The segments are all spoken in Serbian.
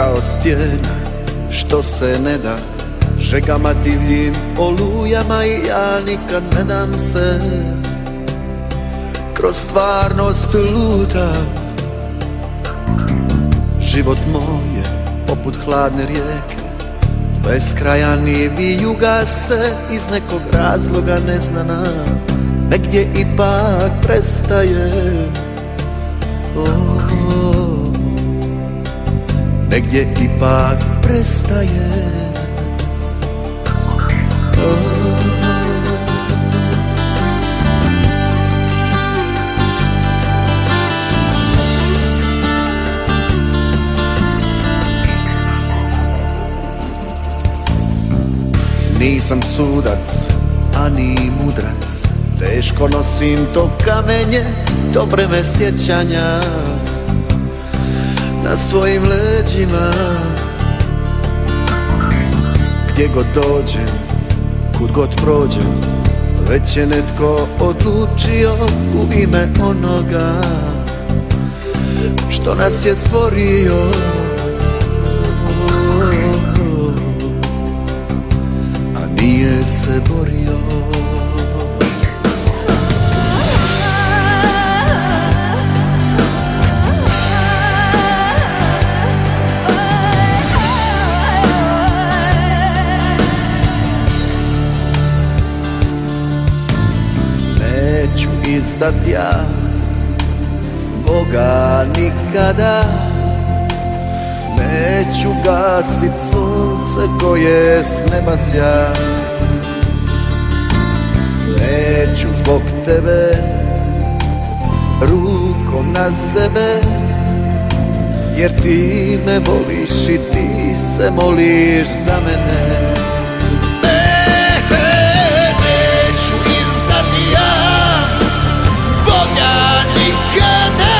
kao stijena što se ne da, žegama divljim olujama i ja nikad ne dam se. Kroz stvarnost lutam, život moj je poput hladne rijeke, beskrajan i vijuga se iz nekog razloga neznana, negdje ipak prestaje. Negdje ipak prestaje. Nisam sudac, ani mudrac, teško nosim to kamenje, to breme sjećanja na svojim leđima. Gdje god dođem, kud god prođem, već je netko odlučio u ime onoga što nas je stvorio. A nije se borio. Neću izdat ja Boga nikada, neću gasit sunce koje s neba sja. Neću zbog tebe rukom na sebe, jer ti me voliš i ti se moliš za mene. Neću izdati ja Boga nikada,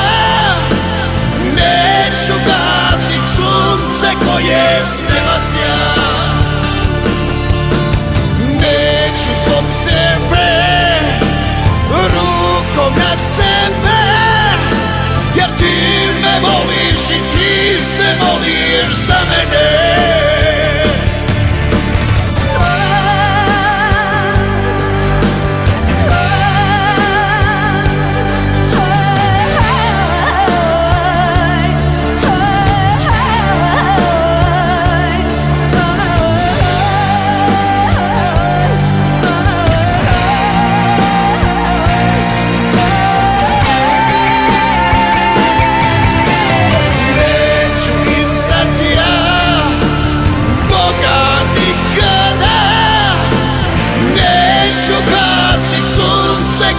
neću gasit sunce koje s neba sja. Neću zbog tebe rukom na sebe, jer ti me voliš i ti se moliš za mene.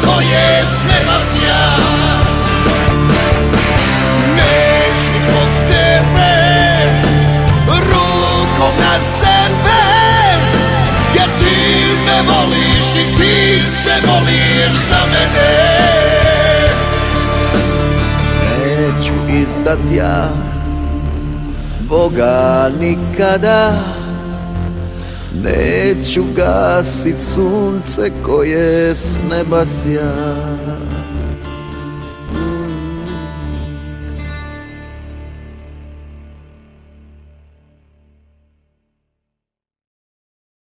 Koje s neba sja. Neću zbog tebe rukom na sebe, jer ti me voliš i ti se moliš za mene. Neću izdat ja Boga nikada, neću gasit sunce koje s neba sja.